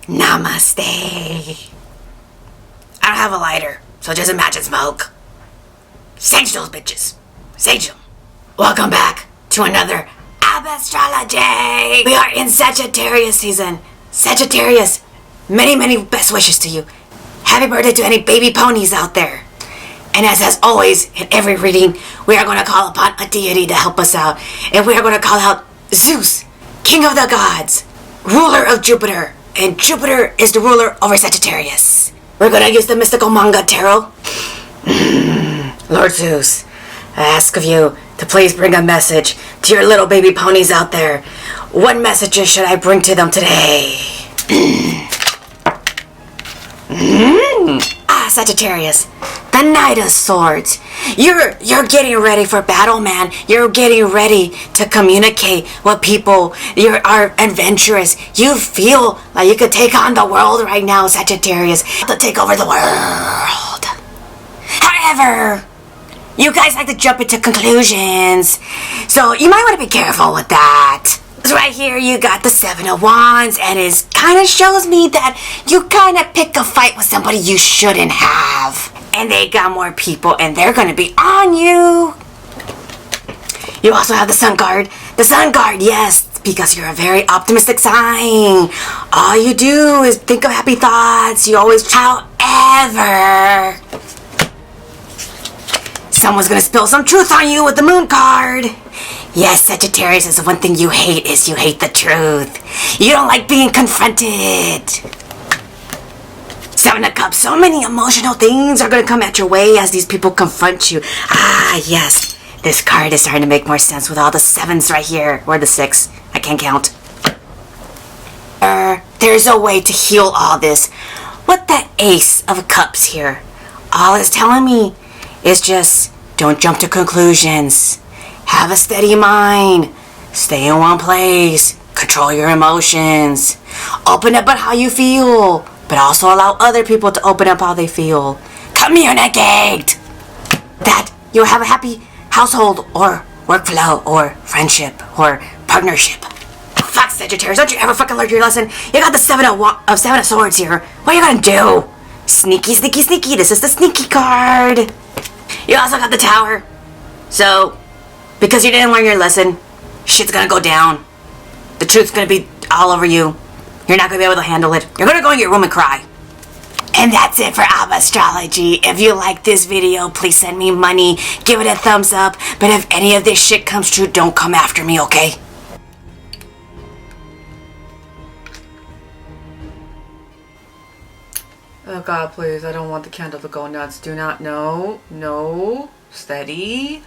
Namaste. I don't have a lighter, so just imagine smoke. Sage those bitches. Sage them. Welcome back to another Abbathstrology. We are in Sagittarius season. Sagittarius, many best wishes to you. Happy birthday to any baby ponies out there. And as always, in every reading, we are going to call upon a deity to help us out. And we are going to call out Zeus, king of the gods, ruler of Jupiter. And Jupiter is the ruler over Sagittarius. We're going to use the mystical manga tarot. Lord Zeus, I ask of you to please bring a message to your little baby ponies out there. What messages should I bring to them today? Sagittarius, the Knight of Swords. You're getting ready for battle, man. You're getting ready to communicate with people. You are adventurous. You feel like you could take on the world right now, Sagittarius. To take over the world. However, you guys like to jump into conclusions, so you might want to be careful with that. Right here you got the Seven of Wands, and it kind of shows me that you kind of pick a fight with somebody you shouldn't have. And they got more people, and they're going to be on you. You also have the Sun Guard. The Sun Guard, yes, because you're a very optimistic sign. All you do is think of happy thoughts. You always, however, someone's going to spill some truth on you with the Moon card. Yes, Sagittarius, is the one thing you hate is you hate the truth. You don't like being confronted. Seven of Cups, so many emotional things are going to come at your way as these people confront you. Yes, this card is starting to make more sense with all the sevens right here. Or the six, I can't count. There's a way to heal all this. What that Ace of Cups here, all it's telling me is just don't jump to conclusions. Have a steady mind. Stay in one place. Control your emotions. Open up about how you feel, but also allow other people to open up how they feel. Communicate. That you'll have a happy household or workflow or friendship or partnership. Fuck, Sagittarius, don't you ever fucking learn your lesson. You got the Seven of Swords here. What are you gonna do? Sneaky. This is the sneaky card. You also got the Tower. So, because you didn't learn your lesson, shit's gonna go down. The truth's gonna be all over you. You're not gonna be able to handle it. You're gonna go in your room and cry. And that's it for Abbathstrology. If you like this video, please send me money. Give it a thumbs up. But if any of this shit comes true, don't come after me, okay? Oh God, please, I don't want the candle to go nuts. Do not, no, steady.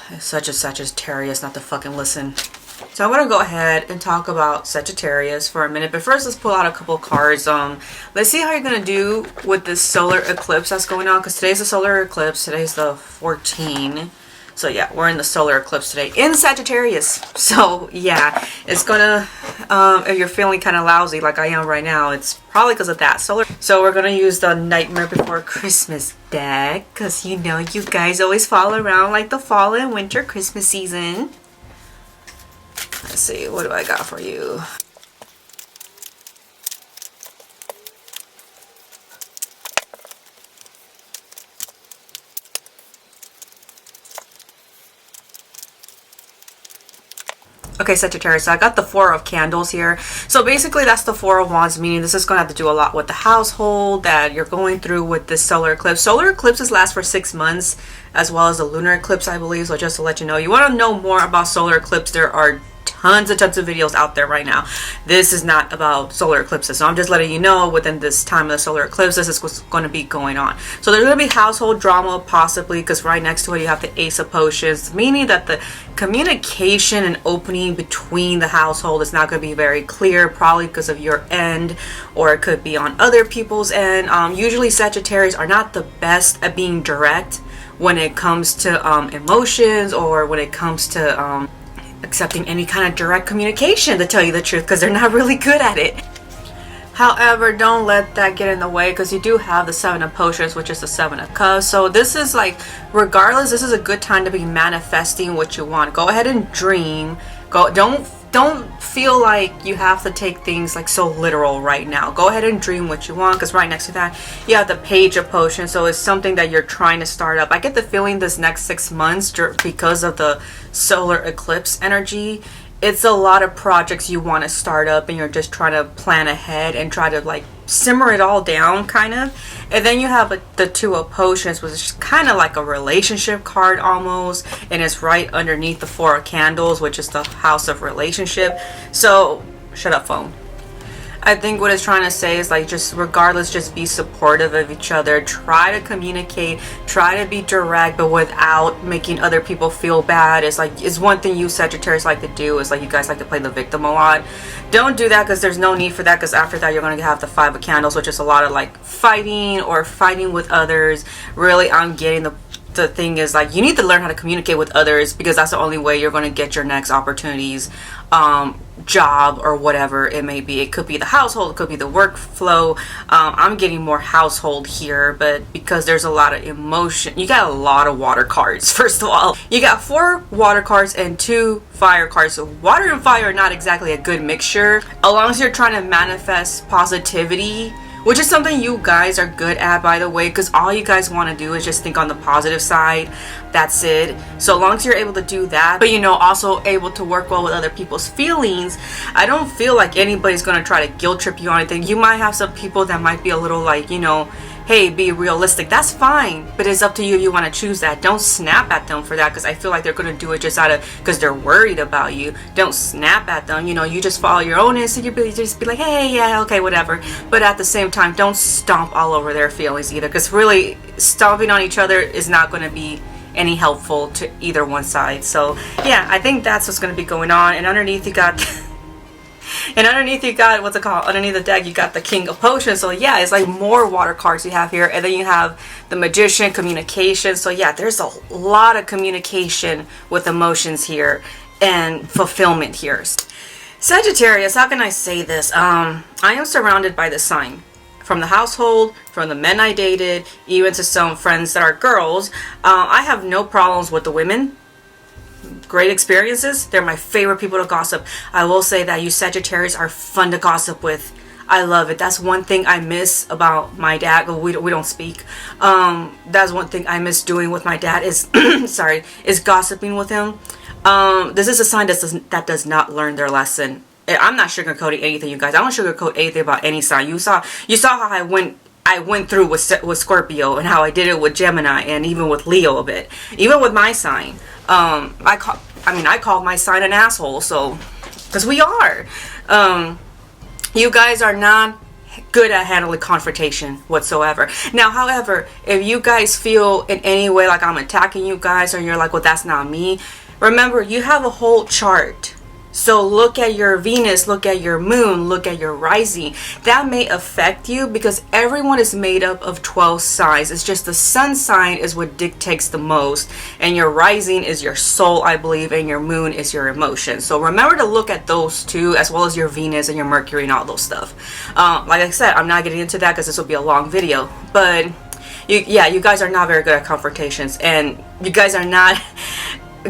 It's such a Sagittarius not to fucking listen. So I'm gonna go ahead and talk about Sagittarius for a minute, but first let's pull out a couple cards. Let's see how you're gonna do with this solar eclipse that's going on, because today's the solar eclipse. Today's the 14th. So yeah, we're in the solar eclipse today in Sagittarius. So yeah, it's gonna, if you're feeling kind of lousy like I am right now, it's probably because of that solar. So we're gonna use the Nightmare Before Christmas deck, because you know you guys always fall around like the fall and winter Christmas season. Let's see, what do I got for you? Okay, Sagittarius, so I got the Four of Candles here. So basically that's the Four of Wands, meaning this is going to have to do a lot with the household that you're going through with this solar eclipse. Solar eclipses last for 6 months, as well as the lunar eclipse, I believe. So just to let you know, you want to know more about solar eclipse, there are tons of videos out there right now. This is not about solar eclipses, so I'm just letting you know within this time of the solar eclipse, this is what's going to be going on. So there's going to be household drama possibly, because right next to it you have the Ace of Potions, meaning that the communication and opening between the household is not going to be very clear, probably because of your end, or it could be on other people's end. Usually Sagittarius are not the best at being direct when it comes to emotions, or when it comes to accepting any kind of direct communication, to tell you the truth, because they're not really good at it. However, don't let that get in the way, because you do have the Seven of Potions, which is the Seven of Cups. So this is like, regardless, this is a good time to be manifesting what you want. Go ahead and dream. Don't don't feel like you have to take things like so literal right now. Go ahead and dream what you want, because right next to that you have the Page of Potions. So it's something that you're trying to start up. I get the feeling this next 6 months, because of the solar eclipse energy, it's a lot of projects you want to start up, and you're just trying to plan ahead and try to like simmer it all down kind of. And then you have the Two of Potions, which is kind of like a relationship card almost, and it's right underneath the Four of Candles, which is the house of relationship. So shut up, phone. I think what it's trying to say is like, just regardless, just be supportive of each other. Try to communicate, try to be direct, but without making other people feel bad. It's one thing you Sagittarius like to do, is like you guys like to play the victim a lot. Don't do that, because there's no need for that, because after that you're going to have the Five of Candles, which is a lot of like fighting or fighting with others. Really, I'm getting the thing is like, you need to learn how to communicate with others, because that's the only way you're going to get your next opportunities, job or whatever it may be. It could be the household, it could be the workflow. I'm getting more household here, but because there's a lot of emotion, you got a lot of water cards. First of all, you got 4 water cards and 2 fire cards. So water and fire are not exactly a good mixture. As long as you're trying to manifest positivity, which is something you guys are good at, by the way, because all you guys want to do is just think on the positive side. That's it. So long as you're able to do that, but you know, also able to work well with other people's feelings, I don't feel like anybody's going to try to guilt trip you on anything. You might have some people that might be a little like, you know, hey, be realistic. That's fine, but it's up to you if you want to choose that. Don't snap at them for that, because I feel like they're going to do it just out of because they're worried about you. Don't snap at them. You know, you just follow your own instinct. You just be like, hey, yeah, okay, whatever. But at the same time, don't stomp all over their feelings either, because really stomping on each other is not going to be any helpful to either one side. So yeah, I think that's what's going to be going on. And underneath you got what's it called, underneath the deck you got the King of Potions. So yeah, it's like more water cards you have here. And then you have the Magician, communication. So yeah, there's a lot of communication with emotions here and fulfillment here. Sagittarius, how can I say this? I am surrounded by this sign. From the household, from the men I dated, even to some friends that are girls. I have no problems with the women. Great experiences. They're my favorite people to gossip. I will say that you Sagittarius are fun to gossip with. I love it. That's one thing I miss about my dad. We don't speak. That's one thing I miss doing with my dad is is gossiping with him. This is a sign that does not learn their lesson. I'm not sugarcoating anything, you guys. I don't sugarcoat anything about any sign. You saw how I went through with Scorpio, and how I did it with Gemini, and even with Leo a bit. Even with my sign, I called my sign an asshole. So, because we are, you guys are not good at handling confrontation whatsoever. Now, however, if you guys feel in any way like I'm attacking you guys, or you're like, well, that's not me. Remember, you have a whole chart. So look at your Venus, look at your moon, look at your rising. That may affect you, because everyone is made up of 12 signs. It's just the sun sign is what dictates the most. And your rising is your soul, I believe, and your moon is your emotion. So remember to look at those two, as well as your Venus and your Mercury and all those stuff. Like I said, I'm not getting into that because this will be a long video. But you guys are not very good at confrontations. And you guys are not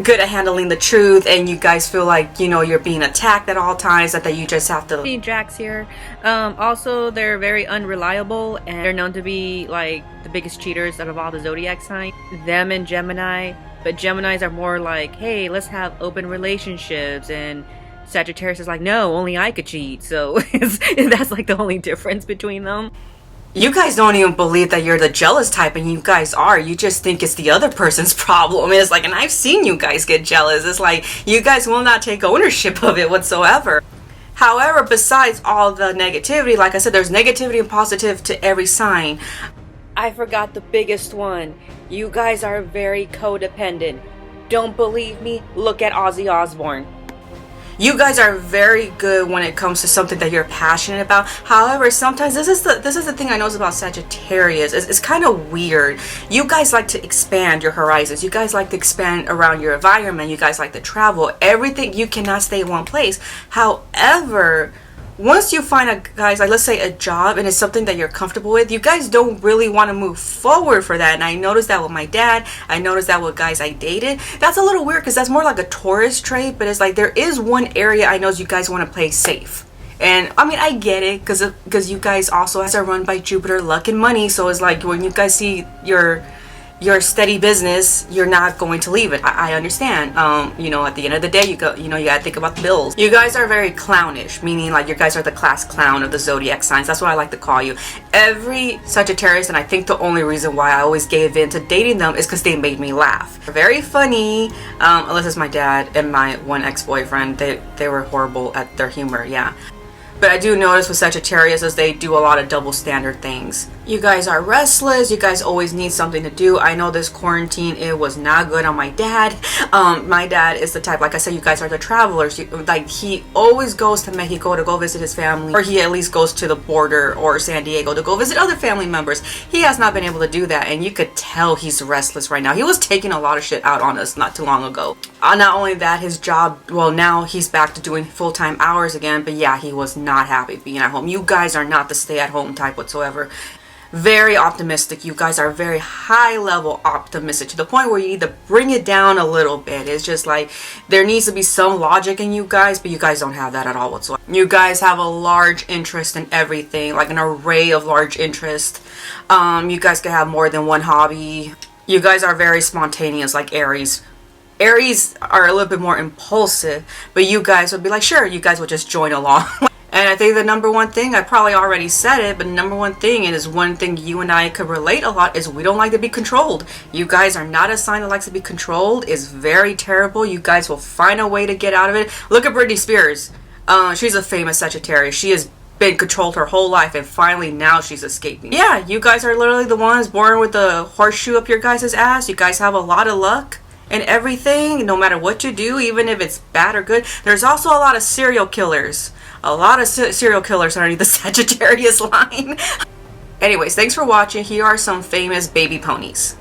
good at handling the truth, and you guys feel like, you know, you're being attacked at all times, that you just have to. Jax here. Also, they're very unreliable, and they're known to be like the biggest cheaters out of all the zodiac signs. Them and Gemini, but Geminis are more like, hey, let's have open relationships, and Sagittarius is like, no, only I could cheat. So that's like the only difference between them. You guys don't even believe that you're the jealous type, and you guys are. You just think it's the other person's problem. It's like, and I've seen you guys get jealous. It's like, you guys will not take ownership of it whatsoever. However, besides all the negativity, like I said, there's negativity and positive to every sign. I forgot the biggest one. You guys are very codependent. Don't believe me? Look at Ozzy Osbourne. You guys are very good when it comes to something that you're passionate about. However, sometimes this is the thing I notice about Sagittarius. It's kind of weird. You guys like to expand your horizons. You guys like to expand around your environment. You guys like to travel. Everything, you cannot stay in one place. However, once you find a, guys, like let's say a job and it's something that you're comfortable with, you guys don't really want to move forward for that. And I noticed that with my dad. I noticed that with guys I dated. That's a little weird because that's more like a Taurus trait, but it's like there is one area I know you guys want to play safe. And I mean, I get it because you guys also are run by Jupiter, luck and money. So it's like when you guys see your steady business, you're not going to leave it. I understand. You know, at the end of the day, you gotta think about the bills. You guys are very clownish, meaning like you guys are the class clown of the zodiac signs. That's what I like to call you. Every Sagittarius, and I think the only reason why I always gave in to dating them is because they made me laugh. Very funny, unless it's my dad and my one ex-boyfriend. They were horrible at their humor, yeah. But I do notice with Sagittarius is they do a lot of double standard things. You guys are restless. You guys always need something to do. I know this quarantine, it was not good on my dad. My dad is the type, like I said, you guys are the travelers. Like he always goes to Mexico to go visit his family, or he at least goes to the border or San Diego to go visit other family members. He has not been able to do that, and you could tell he's restless right now. He was taking a lot of shit out on us not too long ago. Not only that, his job, well, now he's back to doing full-time hours again, but yeah, he was not happy being at home. You guys are not the stay-at-home type whatsoever. Very optimistic. You guys are very high level optimistic to the point where you need to bring it down a little bit. It's just like there needs to be some logic in you guys, but you guys don't have that at all whatsoever. You guys have a large interest in everything, like an array of large interest. You guys can have more than one hobby. You guys are very spontaneous, like Aries. Aries are a little bit more impulsive, but you guys would be like, sure, you guys would just join along. And I think the number one thing, I probably already said it, but number one thing, and is one thing you and I could relate a lot, is we don't like to be controlled. You guys are not a sign that likes to be controlled. It's very terrible. You guys will find a way to get out of it. Look at Britney Spears. She's a famous Sagittarius. She has been controlled her whole life, and finally now she's escaping. Yeah, you guys are literally the ones born with a horseshoe up your guys' ass. You guys have a lot of luck and everything, no matter what you do, even if it's bad or good. There's also a lot of serial killers. A lot of serial killers underneath the Sagittarius line. Anyways, thanks for watching. Here are some famous baby ponies.